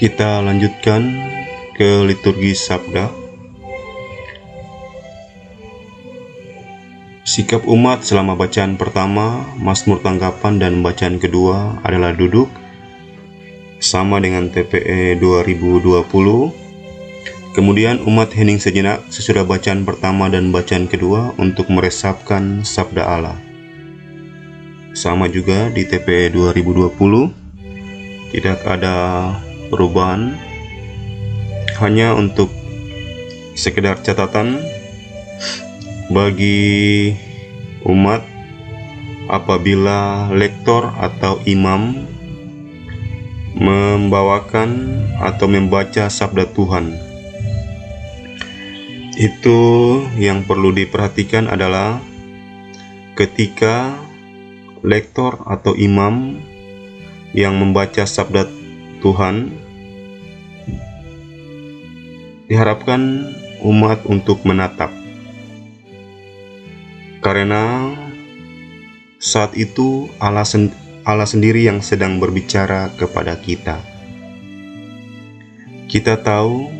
Kita lanjutkan ke liturgi sabda. Sikap umat selama bacaan pertama, Mazmur tanggapan, dan bacaan kedua adalah duduk, sama dengan TPE 2020. Kemudian umat hening sejenak sesudah bacaan pertama dan bacaan kedua untuk meresapkan sabda Allah. Sama juga di TPE 2020, tidak ada perubahan, hanya untuk sekedar catatan bagi umat apabila lektor atau imam membawakan atau membaca sabda Tuhan. Itu yang perlu diperhatikan adalah ketika lektor atau imam yang membaca sabda Tuhan, diharapkan umat untuk menatap, karena saat itu Allah sendiri yang sedang berbicara kepada kita. Kita tahu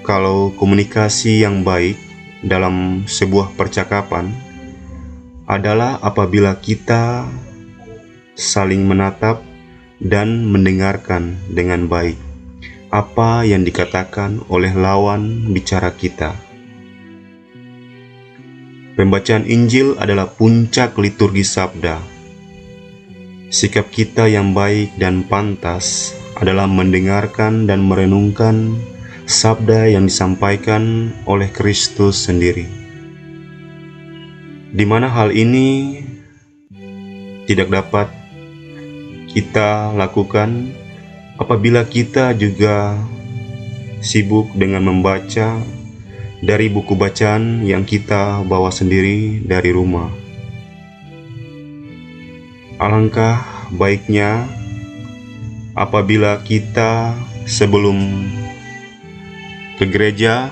kalau komunikasi yang baik dalam sebuah percakapan adalah apabila kita saling menatap dan mendengarkan dengan baik apa yang dikatakan oleh lawan bicara kita. Pembacaan Injil adalah puncak liturgi sabda. Sikap kita yang baik dan pantas adalah mendengarkan dan merenungkan sabda yang disampaikan oleh Kristus sendiri, di mana hal ini tidak dapat kita lakukan apabila kita juga sibuk dengan membaca dari buku bacaan yang kita bawa sendiri dari rumah. Alangkah baiknya apabila kita sebelum ke gereja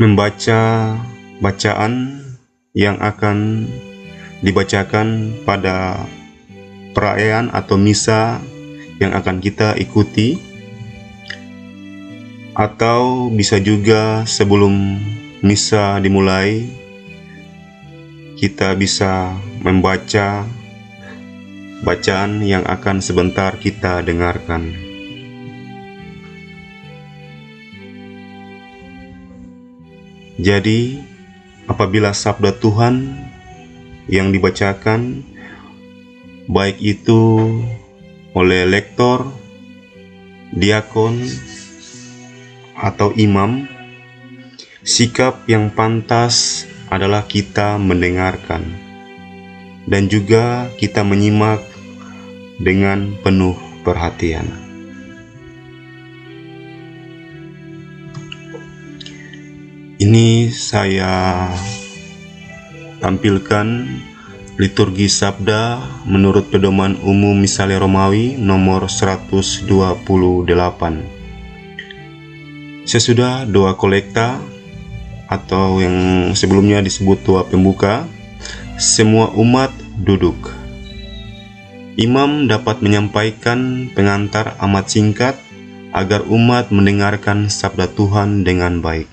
membaca bacaan yang akan dibacakan pada perayaan atau misa yang akan kita ikuti, atau bisa juga sebelum misa dimulai kita bisa membaca bacaan yang akan sebentar kita dengarkan. Jadi, apabila sabda Tuhan yang dibacakan, baik itu oleh lektor, diakon, atau imam, sikap yang pantas adalah kita mendengarkan dan juga kita menyimak dengan penuh perhatian. Ini saya tampilkan liturgi sabda menurut pedoman umum Misale Romawi nomor 128. Sesudah doa kolekta atau yang sebelumnya disebut doa pembuka, semua umat duduk. Imam dapat menyampaikan pengantar amat singkat agar umat mendengarkan sabda Tuhan dengan baik.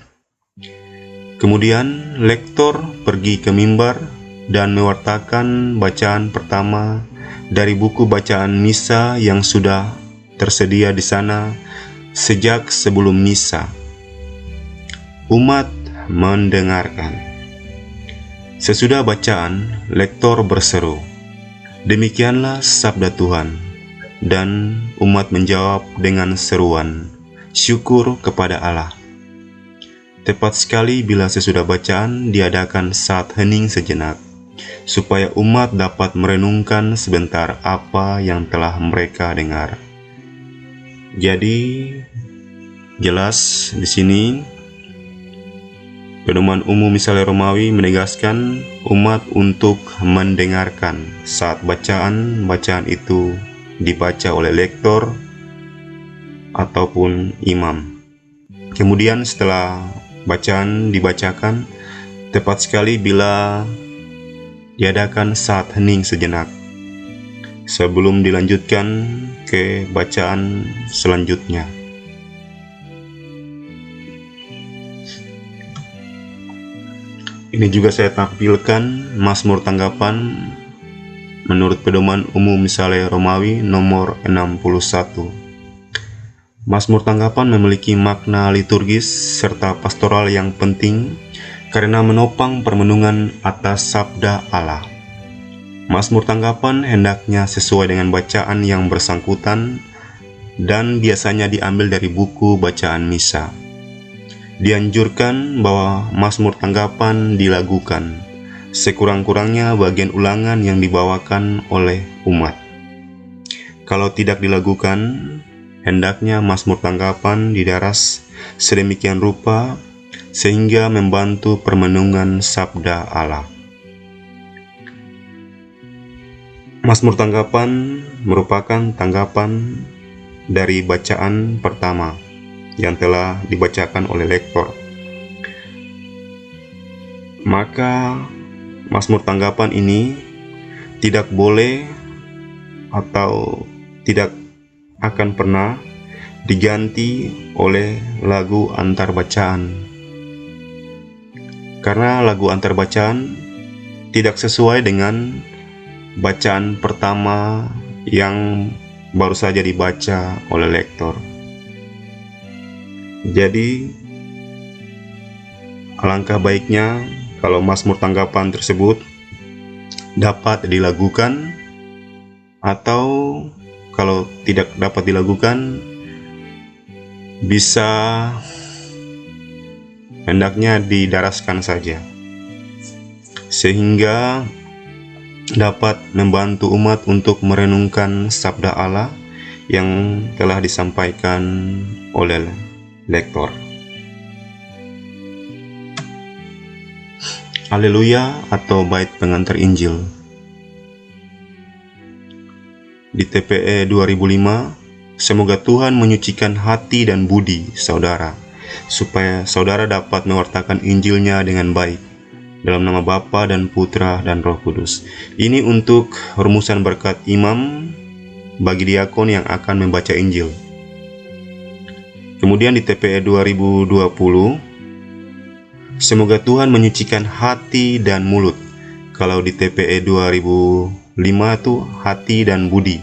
Kemudian lektor pergi ke mimbar dan mewartakan bacaan pertama dari buku bacaan misa yang sudah tersedia di sana sejak sebelum misa. Umat mendengarkan. Sesudah bacaan, lektor berseru, "Demikianlah sabda Tuhan," dan umat menjawab dengan seruan, "Syukur kepada Allah." Tepat sekali bila sesudah bacaan diadakan saat hening sejenak, supaya umat dapat merenungkan sebentar apa yang telah mereka dengar. Jadi, jelas di sini pedoman umum Misale Romawi menegaskan umat untuk mendengarkan saat bacaan itu dibaca oleh lektor ataupun imam. Kemudian setelah bacaan dibacakan, tepat sekali bila diadakan saat hening sejenak sebelum dilanjutkan ke bacaan selanjutnya. Ini juga saya tampilkan Mazmur tanggapan menurut pedoman umum misalnya Romawi nomor 61. Mazmur tanggapan memiliki makna liturgis serta pastoral yang penting karena menopang permenungan atas sabda Allah. Mazmur tanggapan hendaknya sesuai dengan bacaan yang bersangkutan dan biasanya diambil dari buku bacaan misa. Dianjurkan bahwa Mazmur tanggapan dilagukan, sekurang-kurangnya bagian ulangan yang dibawakan oleh umat. Kalau tidak dilagukan, hendaknya Mazmur tanggapan didaras sedemikian rupa sehingga membantu permenungan sabda Allah. Mazmur tanggapan merupakan tanggapan dari bacaan pertama yang telah dibacakan oleh lektor. Maka Mazmur tanggapan ini tidak boleh atau tidak akan pernah diganti oleh lagu antar bacaan, karena lagu antar bacaan tidak sesuai dengan bacaan pertama yang baru saja dibaca oleh lektor. Jadi alangkah baiknya kalau Mazmur tanggapan tersebut dapat dilagukan, atau kalau tidak dapat dilagukan bisa hendaknya didaraskan saja, sehingga dapat membantu umat untuk merenungkan sabda Allah yang telah disampaikan oleh lektor. Haleluya atau bait pengantar Injil. Di TPE 2005, semoga Tuhan menyucikan hati dan budi saudara, supaya saudara dapat mewartakan Injilnya dengan baik, dalam nama Bapa dan Putra dan Roh Kudus. Ini untuk rumusan berkat imam bagi diakon yang akan membaca Injil. Kemudian di TPE 2020, semoga Tuhan menyucikan hati dan mulut. Kalau di TPE 2005 itu hati dan budi.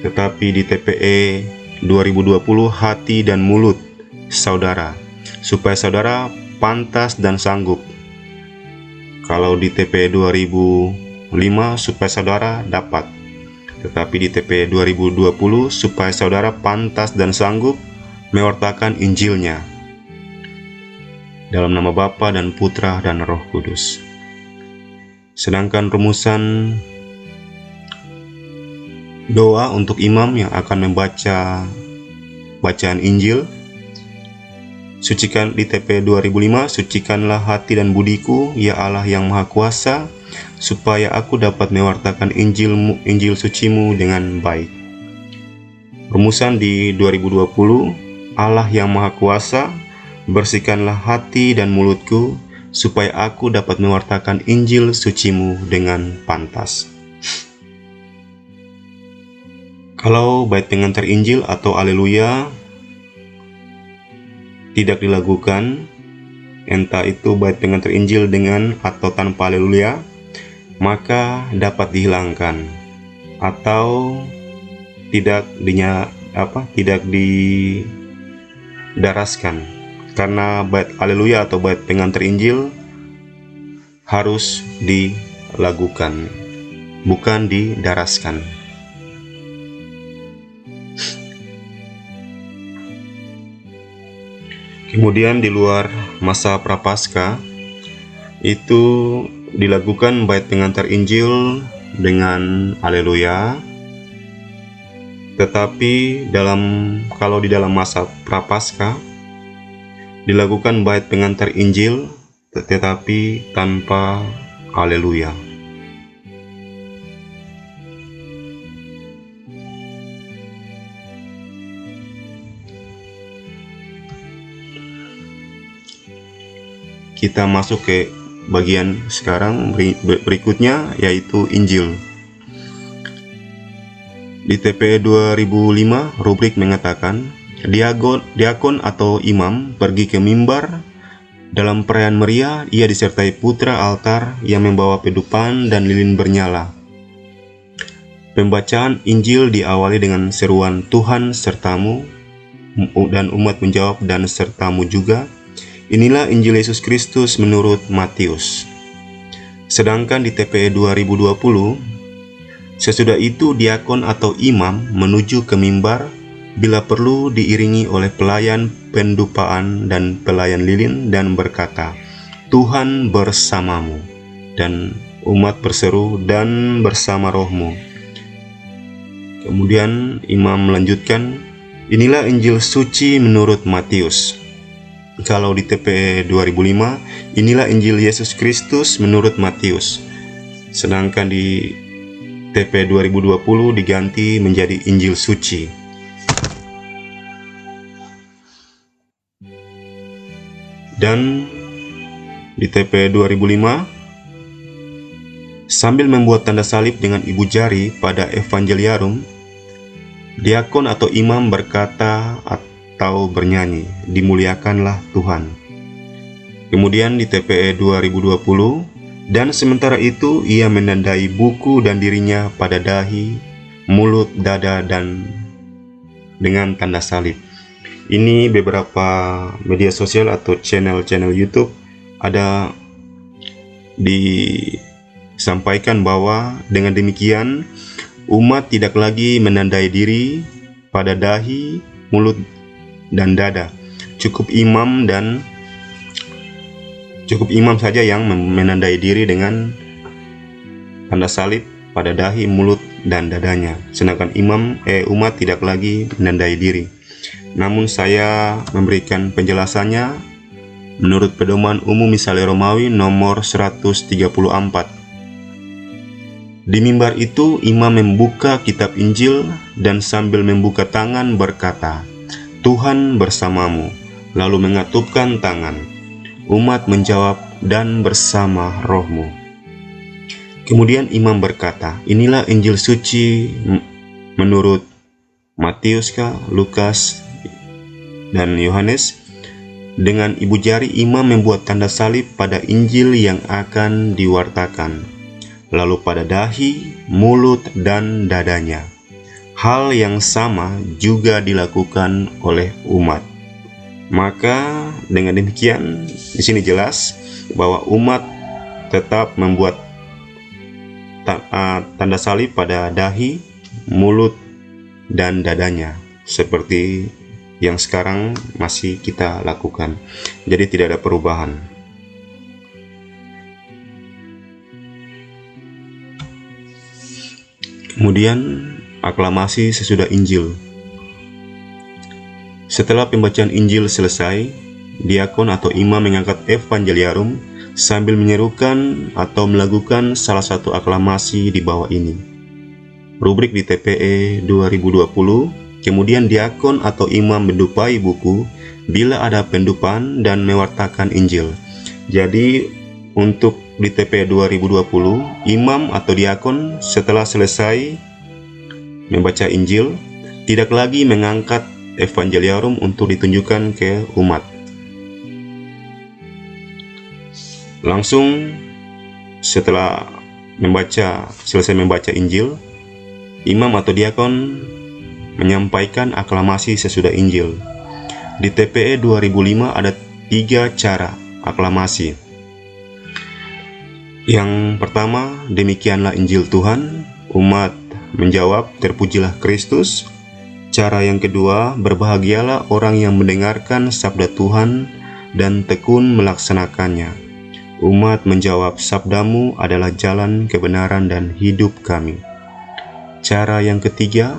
Tetapi di TPE 2020 hati dan mulut saudara, supaya saudara pantas dan sanggup. Kalau di TPE 2005 supaya saudara dapat. Tetapi di TPE 2020 supaya saudara pantas dan sanggup mewartakan Injilnya, dalam nama Bapa dan Putra dan Roh Kudus. Sedangkan rumusan doa untuk imam yang akan membaca bacaan Injil, sucikan di TP 2005, sucikanlah hati dan budiku, ya Allah yang Maha Kuasa, supaya aku dapat mewartakan Injil sucimu dengan baik. Rumusan di 2020, Allah yang Maha Kuasa, bersihkanlah hati dan mulutku, supaya aku dapat mewartakan Injil sucimu dengan pantas. Kalau bait pengantar Injil atau Haleluya tidak dilakukan, entah itu bait pengantar Injil dengan atau tanpa Haleluya, maka dapat dihilangkan atau tidak didaraskan, karena bait Haleluya atau bait pengantar Injil harus dilakukan, bukan didaraskan. Kemudian di luar masa Prapaskah itu dilakukan bait pengantar Injil dengan Haleluya. Tetapi kalau di dalam masa Prapaskah dilakukan bait pengantar Injil tetapi tanpa Haleluya. Kita masuk ke bagian sekarang berikutnya, yaitu Injil. Di TPE 2005, rubrik mengatakan, diakon atau imam pergi ke mimbar. Dalam perayaan meriah, ia disertai putra altar yang membawa pedupan dan lilin bernyala. Pembacaan Injil diawali dengan seruan Tuhan sertamu, dan umat menjawab dan sertamu juga. Inilah Injil Yesus Kristus menurut Matius. Sedangkan di TPE 2020, sesudah itu diakon atau imam menuju ke mimbar, bila perlu diiringi oleh pelayan pendupaan dan pelayan lilin, dan berkata, Tuhan bersamamu, dan umat berseru, dan bersama rohmu. Kemudian imam melanjutkan, inilah Injil suci menurut Matius. Kalau di TPE 2005, inilah Injil Yesus Kristus menurut Matius. Sedangkan di TPE 2020 diganti menjadi Injil suci. Dan di TPE 2005, sambil membuat tanda salib dengan ibu jari pada Evangeliarum, diakon atau imam berkata atau bernyanyi, dimuliakanlah Tuhan. Kemudian di TPE 2020, dan sementara itu ia menandai buku dan dirinya pada dahi, mulut, dada, dan dengan tanda salib. Ini beberapa media sosial atau channel YouTube ada disampaikan bahwa dengan demikian umat tidak lagi menandai diri pada dahi, mulut, dan dada. Cukup imam saja yang menandai diri dengan tanda salib pada dahi, mulut, dan dadanya. Sedangkan umat tidak lagi menandai diri. Namun saya memberikan penjelasannya menurut pedoman umum Misale Romawi nomor 134. Di mimbar itu imam membuka kitab Injil dan sambil membuka tangan berkata, Tuhan bersamamu, lalu mengatupkan tangan. Umat menjawab, dan bersama rohmu. Kemudian imam berkata, inilah Injil suci menurut Matius, Lukas, dan Yohanes. Dengan ibu jari imam membuat tanda salib pada Injil yang akan diwartakan, lalu pada dahi, mulut, dan dadanya. Hal yang sama juga dilakukan oleh umat. Maka dengan demikian di sini jelas bahwa umat tetap membuat tanda salib pada dahi, mulut, dan dadanya seperti yang sekarang masih kita lakukan. Jadi tidak ada perubahan. Kemudian aklamasi sesudah Injil. Setelah pembacaan Injil selesai, diakon atau imam mengangkat Evangeliarum sambil menyerukan atau melakukan salah satu aklamasi di bawah ini. Rubrik di TPE 2020, kemudian diakon atau imam mendupai buku bila ada pendupan dan mewartakan Injil. Jadi untuk di TPE 2020, imam atau diakon setelah selesai membaca Injil tidak lagi mengangkat Evangeliarum untuk ditunjukkan ke umat. Langsung setelah selesai membaca Injil, imam atau diakon menyampaikan aklamasi sesudah Injil. Di TPE 2005 ada 3 cara aklamasi. Yang pertama, demikianlah Injil Tuhan. Umat menjawab, terpujilah Kristus. Cara yang kedua, berbahagialah orang yang mendengarkan sabda Tuhan dan tekun melaksanakannya. Umat menjawab, sabdamu adalah jalan kebenaran dan hidup kami. Cara yang ketiga,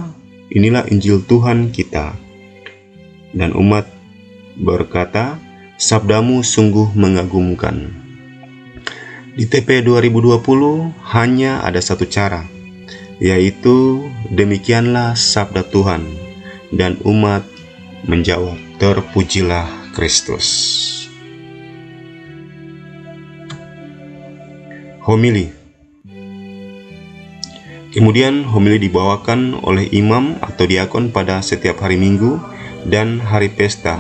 inilah Injil Tuhan kita. Dan umat berkata, sabdamu sungguh mengagumkan. Di TPE 2020 hanya ada satu cara, yaitu demikianlah sabda Tuhan. Dan umat menjawab, terpujilah Kristus. Homili. Kemudian homili dibawakan oleh imam atau diakon pada setiap hari Minggu dan hari pesta.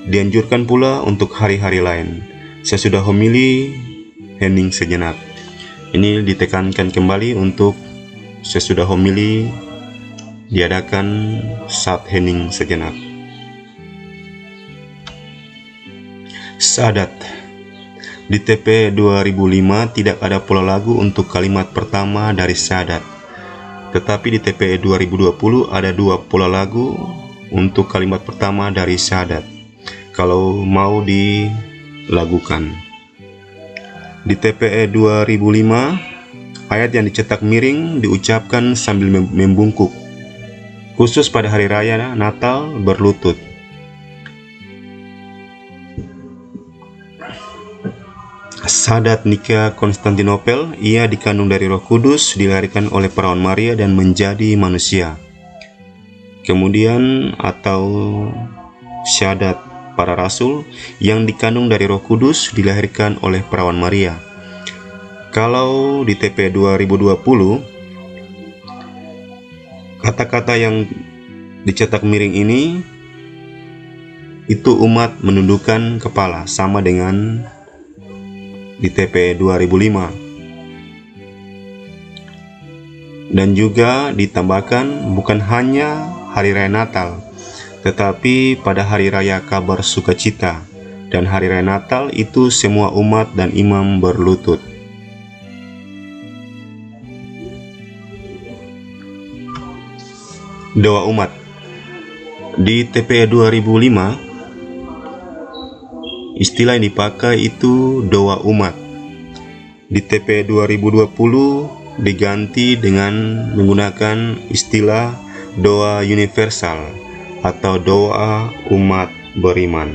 Dianjurkan pula untuk hari-hari lain. Sesudah homili, hening sejenak. Ini ditekankan kembali untuk sesudah homili diadakan saat hening sejenak. Syahadat. Di TP 2005 tidak ada pola lagu untuk kalimat pertama dari syahadat. Tetapi di TP 2020 ada 2 pola lagu untuk kalimat pertama dari syahadat, kalau mau dilagukan. Di TPE 2005, ayat yang dicetak miring diucapkan sambil membungkuk, khusus pada hari raya Natal berlutut. Syahadat nikah Konstantinopel, ia dikandung dari Roh Kudus, dilahirkan oleh perawan Maria dan menjadi manusia. Kemudian atau syahadat para rasul, yang dikandung dari Roh Kudus, dilahirkan oleh perawan Maria. Kalau di TP 2020, kata-kata yang dicetak miring ini itu umat menundukkan kepala, sama dengan di TP 2005. Dan juga ditambahkan bukan hanya hari raya Natal, tetapi pada hari raya kabar sukacita dan hari raya Natal itu semua umat dan imam berlutut. Doa umat. Di TP 2005, istilah yang dipakai itu doa umat. Di TP 2020 diganti dengan menggunakan istilah doa universal atau doa umat beriman.